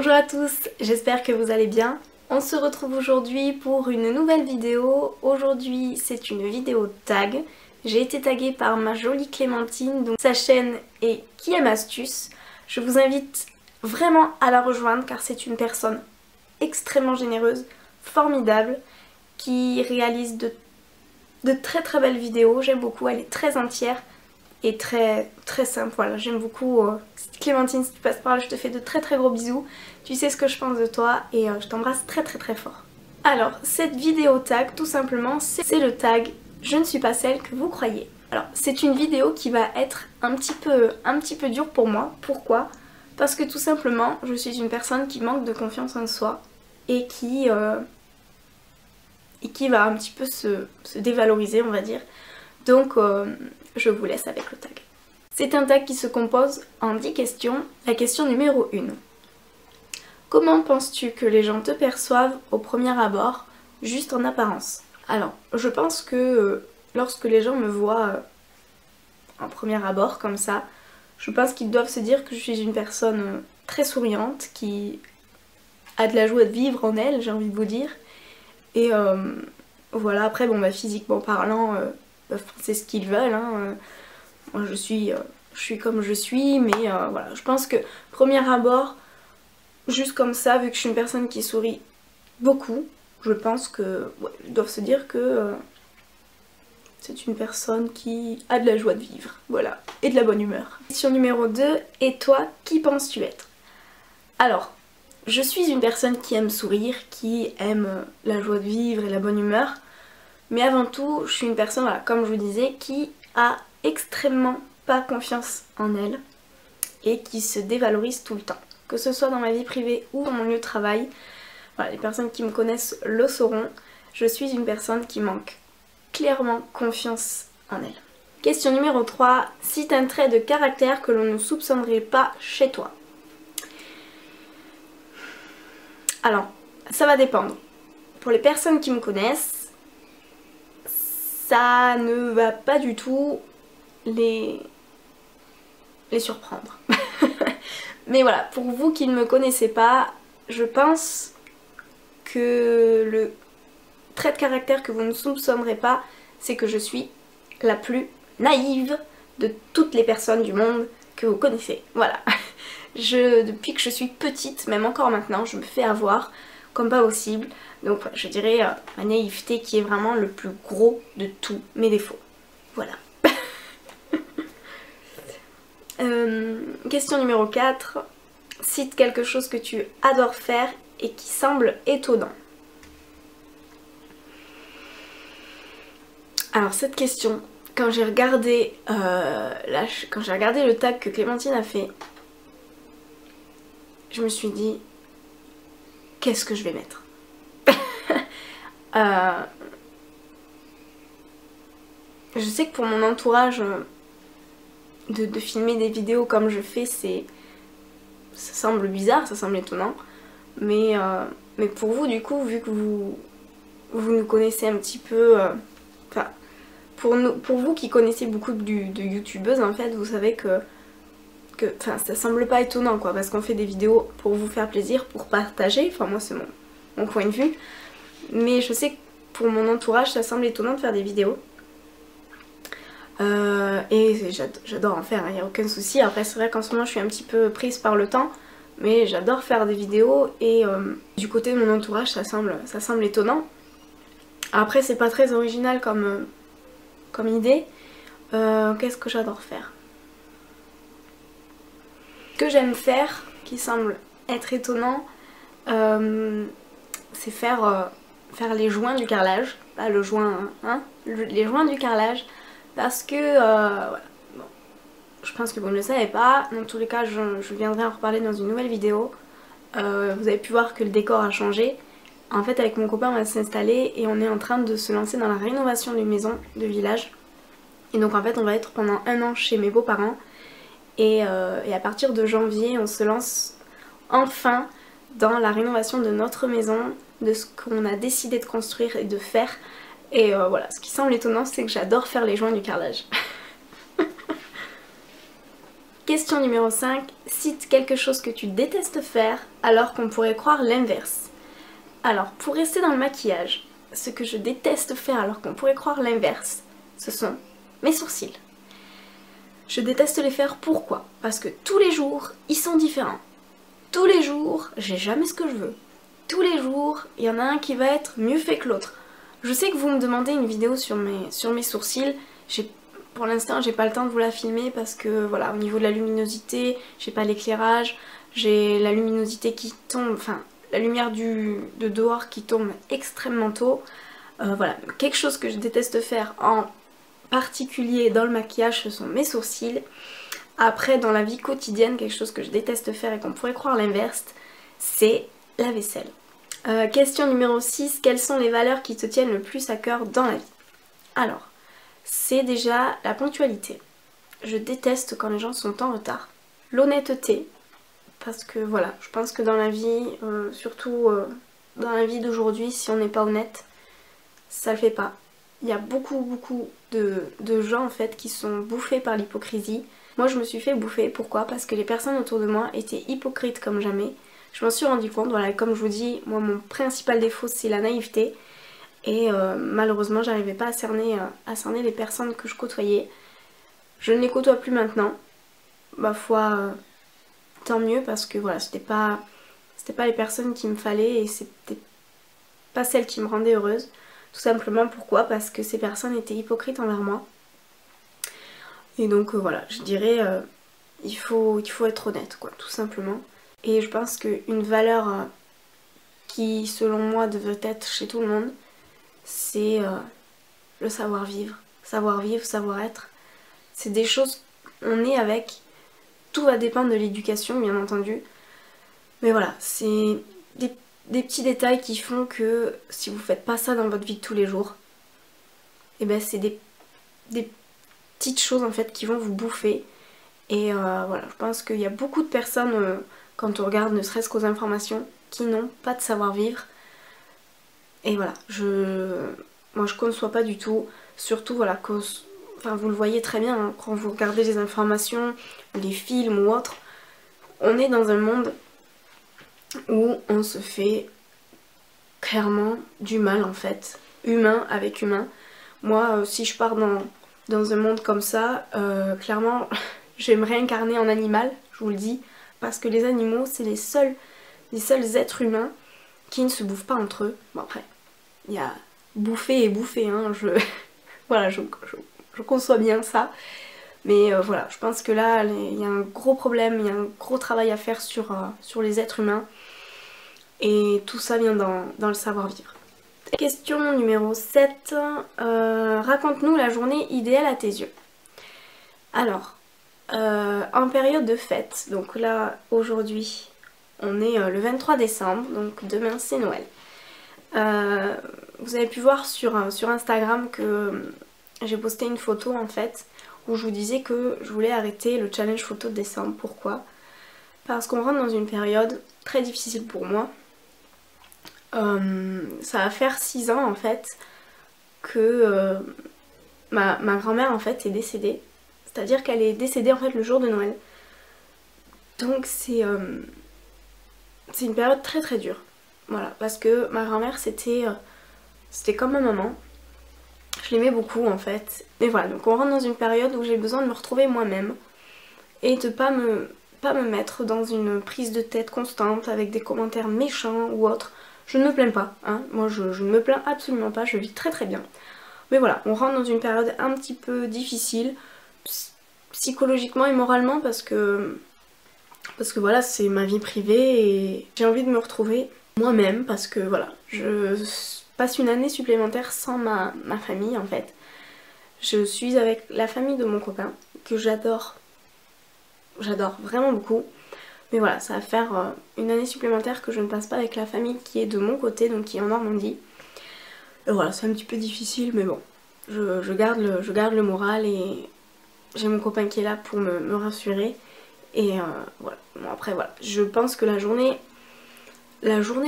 Bonjour à tous, j'espère que vous allez bien. On se retrouve aujourd'hui pour une nouvelle vidéo. Aujourd'hui c'est une vidéo tag. J'ai été taguée par ma jolie Clémentine, donc sa chaîne est Qui aime astuce. Je vous invite vraiment à la rejoindre car c'est une personne extrêmement généreuse, formidable, qui réalise de très très belles vidéos. J'aime beaucoup, elle est très entière et très simple. Voilà, j'aime beaucoup. Clémentine, si tu passes par là, je te fais de très très gros bisous. Tu sais ce que je pense de toi et je t'embrasse très très très fort. Alors, cette vidéo tag, tout simplement, c'est le tag « Je ne suis pas celle que vous croyez ». Alors, c'est une vidéo qui va être un petit peu dure pour moi. Pourquoi ? Parce que tout simplement, je suis une personne qui manque de confiance en soi et qui va un petit peu se dévaloriser, on va dire. Donc, je vous laisse avec le tag. C'est un tag qui se compose en 10 questions. La question numéro 1. Comment penses-tu que les gens te perçoivent au premier abord, juste en apparence? Alors, je pense que lorsque les gens me voient en premier abord, comme ça, je pense qu'ils doivent se dire que je suis une personne très souriante, qui a de la joie de vivre en elle, j'ai envie de vous dire. Et voilà, après, bon, bah, physiquement parlant, c'est ce qu'ils veulent, hein. Moi je suis comme je suis, mais voilà, je pense que premier abord, juste comme ça, vu que je suis une personne qui sourit beaucoup, je pense que ouais, ils doivent se dire que c'est une personne qui a de la joie de vivre, voilà, et de la bonne humeur. Question numéro 2, et toi, qui penses-tu être? Alors, je suis une personne qui aime sourire, qui aime la joie de vivre et la bonne humeur, mais avant tout, je suis une personne, voilà, comme je vous disais, qui a extrêmement pas confiance en elle et qui se dévalorise tout le temps. Que ce soit dans ma vie privée ou dans mon lieu de travail, voilà, les personnes qui me connaissent le sauront, je suis une personne qui manque clairement confiance en elle. Question numéro 3, cite un trait de caractère que l'on ne soupçonnerait pas chez toi. Alors, ça va dépendre. Pour les personnes qui me connaissent, ça ne va pas du tout les surprendre. Mais voilà, pour vous qui ne me connaissez pas, je pense que le trait de caractère que vous ne soupçonnerez pas, c'est que je suis la plus naïve de toutes les personnes du monde que vous connaissez. Voilà. Depuis que je suis petite, même encore maintenant, je me fais avoir comme pas possible. Donc je dirais ma naïveté qui est vraiment le plus gros de tous mes défauts. Voilà. Question numéro 4. Cite quelque chose que tu adores faire et qui semble étonnant. Alors cette question, quand j'ai regardé le tag que Clémentine a fait, je me suis dit, qu'est-ce que je vais mettre? Je sais que pour mon entourage, de filmer des vidéos comme je fais, ça semble bizarre, ça semble étonnant, mais pour vous du coup, vu que vous nous connaissez un petit peu, enfin pour vous qui connaissez beaucoup de youtubeuses en fait, vous savez que ça semble pas étonnant quoi, parce qu'on fait des vidéos pour vous faire plaisir, pour partager, enfin moi c'est mon point de vue, mais je sais que pour mon entourage ça semble étonnant de faire des vidéos. Et j'adore en faire, il n'y a aucun souci. Après c'est vrai qu'en ce moment je suis un petit peu prise par le temps, mais j'adore faire des vidéos et du côté de mon entourage ça semble étonnant. Après c'est pas très original comme idée. Qu'est-ce que j'adore faire? Ce que j'aime faire, qui semble être étonnant, c'est faire les joints du carrelage. Pas le joint, hein, les joints du carrelage. Parce que, voilà, bon, je pense que vous ne le savez pas, dans tous les cas je viendrai en reparler dans une nouvelle vidéo. Vous avez pu voir que le décor a changé. En fait avec mon copain on va s'installer et on est en train de se lancer dans la rénovation d'une maison de village. Et donc en fait on va être pendant 1 an chez mes beaux-parents. Et à partir de janvier on se lance enfin dans la rénovation de notre maison, de ce qu'on a décidé de construire et de faire. Et voilà, ce qui semble étonnant c'est que j'adore faire les joints du carrelage. Question numéro 5. Cite quelque chose que tu détestes faire alors qu'on pourrait croire l'inverse. Alors, pour rester dans le maquillage, ce que je déteste faire alors qu'on pourrait croire l'inverse, ce sont mes sourcils. Je déteste les faire, pourquoi? Parce que tous les jours, ils sont différents. Tous les jours, j'ai jamais ce que je veux. Tous les jours, il y en a un qui va être mieux fait que l'autre. Je sais que vous me demandez une vidéo sur mes sourcils. Pour l'instant, j'ai pas le temps de vous la filmer parce que voilà, au niveau de la luminosité, j'ai pas l'éclairage, j'ai la luminosité qui tombe, enfin la lumière de dehors qui tombe extrêmement tôt. Voilà, quelque chose que je déteste faire en particulier dans le maquillage, ce sont mes sourcils. Après, dans la vie quotidienne, quelque chose que je déteste faire et qu'on pourrait croire l'inverse, c'est la vaisselle. Question numéro 6. Quelles sont les valeurs qui te tiennent le plus à cœur dans la vie? Alors, c'est déjà la ponctualité. Je déteste quand les gens sont en retard. L'honnêteté, parce que voilà, je pense que dans la vie, surtout dans la vie d'aujourd'hui, si on n'est pas honnête, ça le fait pas. Il y a beaucoup de gens en fait qui sont bouffés par l'hypocrisie. Moi je me suis fait bouffer, pourquoi? Parce que les personnes autour de moi étaient hypocrites comme jamais. Je m'en suis rendu compte, voilà, comme je vous dis, moi mon principal défaut c'est la naïveté. Et malheureusement j'arrivais pas à cerner les personnes que je côtoyais. Je ne les côtoie plus maintenant. Ma foi, tant mieux parce que voilà, c'était pas les personnes qu'il me fallait et c'était pas celles qui me rendaient heureuse. Tout simplement pourquoi? Parce que ces personnes étaient hypocrites envers moi. Et donc voilà, je dirais il faut être honnête quoi, tout simplement. Et je pense qu'une valeur qui selon moi devrait être chez tout le monde, c'est le savoir-vivre. Savoir-vivre, savoir-être. C'est des choses on est avec. Tout va dépendre de l'éducation bien entendu. Mais voilà, c'est des petits détails qui font que si vous faites pas ça dans votre vie de tous les jours, et ben c'est des petites choses en fait qui vont vous bouffer. Et voilà, je pense qu'il y a beaucoup de personnes, quand on regarde ne serait-ce qu'aux informations, qui n'ont pas de savoir-vivre. Et voilà, moi je conçois pas du tout, surtout voilà, enfin vous le voyez très bien hein, quand vous regardez les informations, les films ou autres, on est dans un monde où on se fait clairement du mal en fait, humain avec humain. Moi si je pars dans un monde comme ça, clairement je vais me réincarner en animal, je vous le dis, parce que les animaux c'est les seuls êtres humains qui ne se bouffent pas entre eux. Bon après, il y a bouffer et bouffer, hein, voilà, je conçois bien ça. Mais voilà, je pense que là, il y a un gros problème, il y a un gros travail à faire sur les êtres humains. Et tout ça vient dans le savoir-vivre. Question numéro 7. Raconte-nous la journée idéale à tes yeux. Alors, en période de fête, donc là, aujourd'hui, on est le 23 décembre, donc demain c'est Noël. Vous avez pu voir sur Instagram que j'ai posté une photo en fait où je vous disais que je voulais arrêter le challenge photo de décembre. Pourquoi? Parce qu'on rentre dans une période très difficile pour moi. Ça va faire 6 ans en fait que ma grand-mère en fait est décédée. C'est-à-dire qu'elle est décédée en fait le jour de Noël. Donc c'est une période très très dure. Voilà, parce que ma grand-mère c'était comme ma maman. Je l'aimais beaucoup en fait. Mais voilà, donc on rentre dans une période où j'ai besoin de me retrouver moi-même et de pas me mettre dans une prise de tête constante avec des commentaires méchants ou autres. Je ne me plains pas, hein. Moi je ne me plains absolument pas, je vis très très bien. Mais voilà, on rentre dans une période un petit peu difficile, psychologiquement et moralement parce que voilà, c'est ma vie privée et j'ai envie de me retrouver moi-même parce que voilà, je passe une année supplémentaire sans ma famille en fait. Je suis avec la famille de mon copain que j'adore vraiment beaucoup. Mais voilà, ça va faire une année supplémentaire que je ne passe pas avec la famille qui est de mon côté, donc qui est en Normandie. Et voilà, c'est un petit peu difficile, mais bon, je garde le moral et j'ai mon copain qui est là pour me rassurer. Et voilà, bon après voilà, je pense que la journée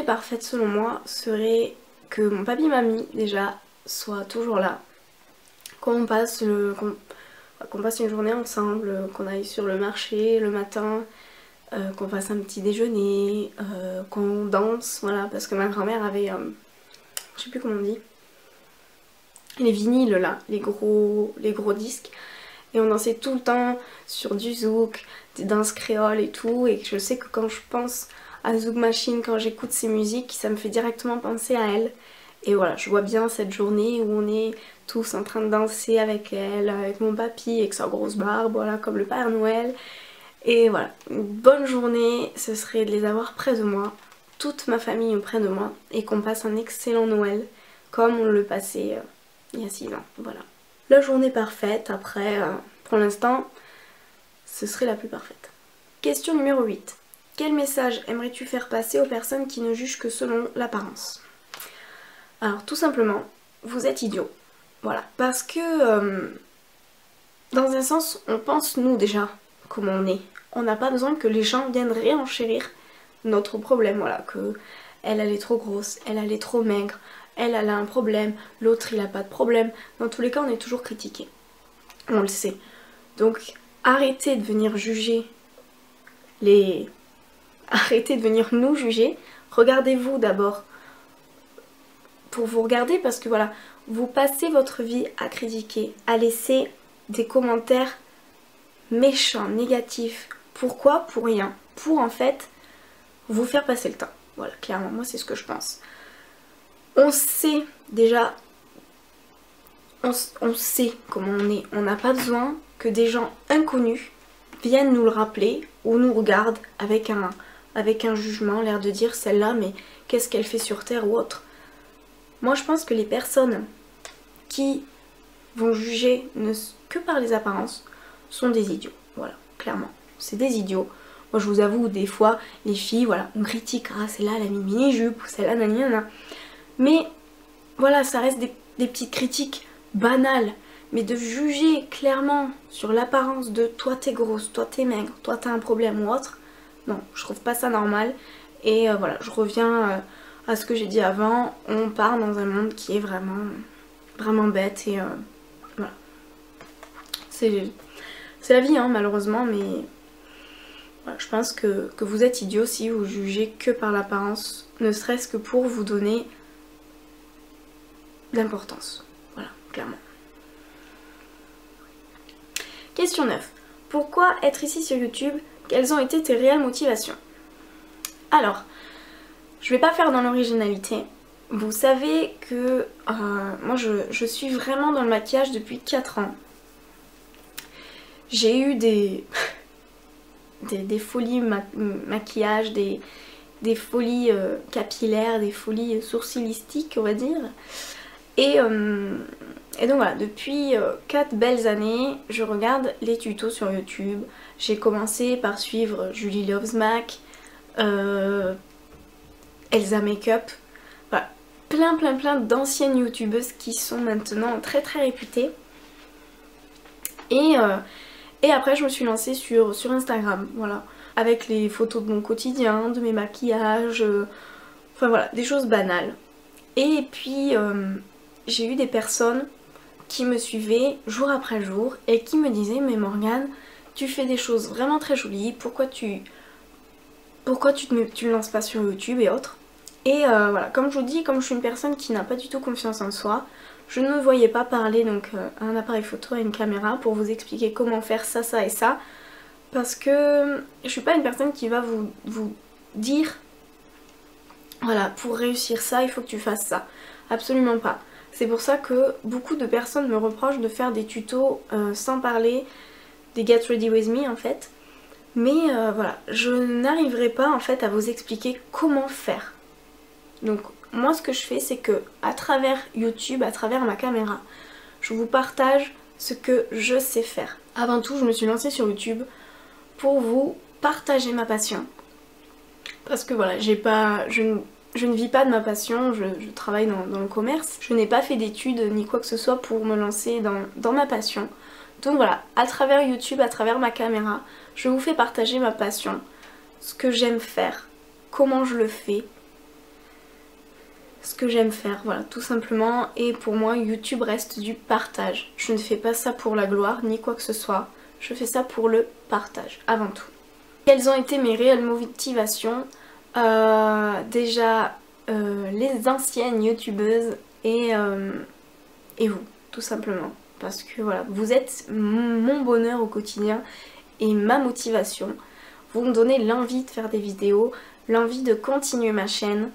parfaite selon moi serait que mon papy mamie déjà soit toujours là, qu'on qu'on passe une journée ensemble, qu'on aille sur le marché le matin, qu'on fasse un petit déjeuner, qu'on danse, voilà, parce que ma grand-mère avait, je sais plus comment on dit, les vinyles là, les gros disques, et on dansait tout le temps sur du zouk, des danses créoles et tout, et je sais que quand je pense à Zouk Machine, quand j'écoute ces musiques, ça me fait directement penser à elle. Et voilà, je vois bien cette journée où on est tous en train de danser avec elle, avec mon papy, avec sa grosse barbe, voilà, comme le Père Noël. Et voilà, une bonne journée, ce serait de les avoir près de moi, toute ma famille près de moi, et qu'on passe un excellent Noël, comme on le passait il y a 6 ans, voilà. La journée parfaite, après, pour l'instant, ce serait la plus parfaite. Question numéro 8. Quel message aimerais-tu faire passer aux personnes qui ne jugent que selon l'apparence? Alors tout simplement, vous êtes idiots. Voilà. Parce que dans un sens, on pense nous déjà comment on est. On n'a pas besoin que les gens viennent réenchérir notre problème. Voilà, que elle est trop grosse, elle est trop maigre, elle a un problème, l'autre il a pas de problème. Dans tous les cas, on est toujours critiqué. On le sait. Donc arrêtez de venir juger Arrêtez de venir nous juger. Regardez-vous d'abord pour vous regarder, parce que voilà, vous passez votre vie à critiquer, à laisser des commentaires méchants, négatifs. Pourquoi? Pour rien. Pour en fait vous faire passer le temps. Voilà, clairement, moi c'est ce que je pense. On sait déjà, on sait comment on est. On n'a pas besoin que des gens inconnus viennent nous le rappeler ou nous regardent avec un jugement, l'air de dire celle-là, mais qu'est-ce qu'elle fait sur Terre ou autre. Moi je pense que les personnes qui vont juger que par les apparences sont des idiots. Voilà, clairement. C'est des idiots. Moi je vous avoue, des fois, les filles, voilà, on critique, ah celle-là elle a mis une mini-jupe, celle-là nanana. Mais voilà, ça reste des petites critiques banales. Mais de juger clairement sur l'apparence de toi t'es grosse, toi t'es maigre, toi t'as un problème ou autre, non, je trouve pas ça normal. Et voilà, je reviens à ce que j'ai dit avant, on part dans un monde qui est vraiment bête et voilà. C'est la vie hein, malheureusement, mais voilà, je pense que vous êtes idiots si vous jugez que par l'apparence, ne serait-ce que pour vous donner de l'importance. Voilà, clairement. Question 9. Pourquoi être ici sur YouTube? Quelles ont été tes réelles motivations? Alors, je vais pas faire dans l'originalité. Vous savez que moi je suis vraiment dans le maquillage depuis 4 ans. J'ai eu des folies maquillage, des folies capillaires, des folies sourcilistiques on va dire. Et donc voilà, depuis 4 belles années, je regarde les tutos sur YouTube. J'ai commencé par suivre Julie Loves Mac, Elsa Makeup, voilà, plein d'anciennes youtubeuses qui sont maintenant très réputées. Et après je me suis lancée sur Instagram, voilà, avec les photos de mon quotidien, de mes maquillages, enfin voilà, des choses banales. Et puis j'ai eu des personnes qui me suivaient jour après jour et qui me disaient mais Morgane, tu fais des choses vraiment très jolies, pourquoi tu ne lances pas sur YouTube et autres. Et voilà, comme je vous dis, comme je suis une personne qui n'a pas du tout confiance en soi, je ne me voyais pas parler donc à un appareil photo, à une caméra pour vous expliquer comment faire ça, ça et ça, parce que je suis pas une personne qui va vous dire voilà, pour réussir ça il faut que tu fasses ça, absolument pas. C'est pour ça que beaucoup de personnes me reprochent de faire des tutos sans parler des Get Ready With Me en fait. Mais voilà, je n'arriverai pas en fait à vous expliquer comment faire. Donc moi ce que je fais c'est que à travers YouTube, à travers ma caméra, je vous partage ce que je sais faire. Avant tout je me suis lancée sur YouTube pour vous partager ma passion. Parce que voilà, je ne vis pas de ma passion, je travaille dans le commerce. Je n'ai pas fait d'études ni quoi que ce soit pour me lancer dans ma passion. Donc voilà, à travers YouTube, à travers ma caméra, je vous fais partager ma passion, ce que j'aime faire, comment je le fais, que j'aime faire, voilà, tout simplement. Et pour moi, YouTube reste du partage. Je ne fais pas ça pour la gloire, ni quoi que ce soit. Je fais ça pour le partage, avant tout. Quelles ont été mes réelles motivations? Déjà, les anciennes youtubeuses et vous, tout simplement. Parce que voilà, vous êtes mon bonheur au quotidien et ma motivation. Vous me donnez l'envie de faire des vidéos, l'envie de continuer ma chaîne.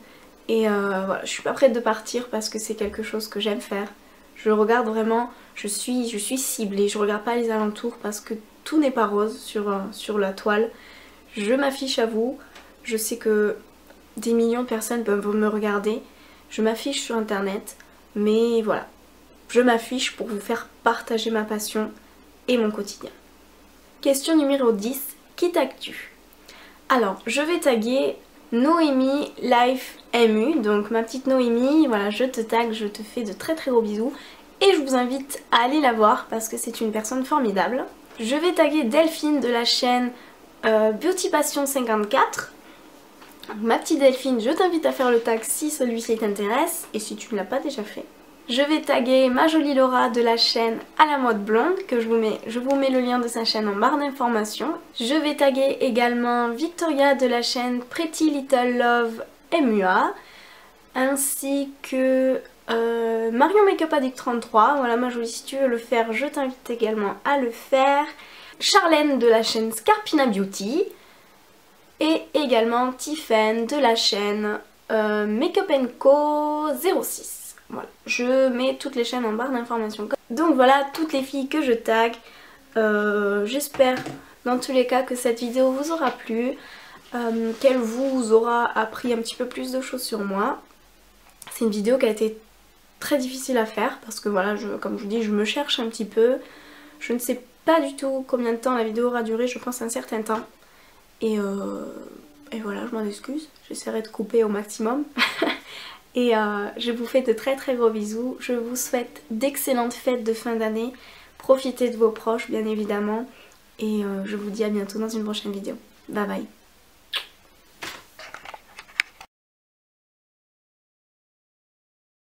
Et voilà, je suis pas prête de partir parce que c'est quelque chose que j'aime faire. Je regarde vraiment, je suis ciblée, je regarde pas les alentours parce que tout n'est pas rose sur la toile. Je m'affiche à vous, je sais que des millions de personnes peuvent me regarder. Je m'affiche sur internet, mais voilà, je m'affiche pour vous faire partager ma passion et mon quotidien. Question numéro 10, qui tagues-tu? Alors, je vais taguer Noémie Life MU, donc ma petite Noémie, voilà, je te tague, je te fais de très très gros bisous et je vous invite à aller la voir parce que c'est une personne formidable. Je vais taguer Delphine de la chaîne Beauty Passion 54. Ma petite Delphine, je t'invite à faire le tag si celui-ci t'intéresse et si tu ne l'as pas déjà fait. Je vais taguer ma jolie Laura de la chaîne À la mode blonde, que je vous mets le lien de sa chaîne en barre d'informations. Je vais taguer également Victoria de la chaîne Pretty Little Love MUA, ainsi que Marion Makeup Addict 33, voilà ma jolie, si tu veux le faire, je t'invite également à le faire. Charlène de la chaîne Scarpina Beauty et également Tiffen de la chaîne Makeup & Co 06. Voilà, je mets toutes les chaînes en barre d'informations. Donc voilà toutes les filles que je tag. J'espère dans tous les cas que cette vidéo vous aura plu, qu'elle vous aura appris un petit peu plus de choses sur moi. C'est une vidéo qui a été très difficile à faire parce que voilà, comme je vous dis, je me cherche un petit peu. Je ne sais pas du tout combien de temps la vidéo aura duré, je pense un certain temps. Et voilà, je m'en excuse, j'essaierai de couper au maximum. Et je vous fais de très très gros bisous, je vous souhaite d'excellentes fêtes de fin d'année, profitez de vos proches bien évidemment, et je vous dis à bientôt dans une prochaine vidéo. Bye bye.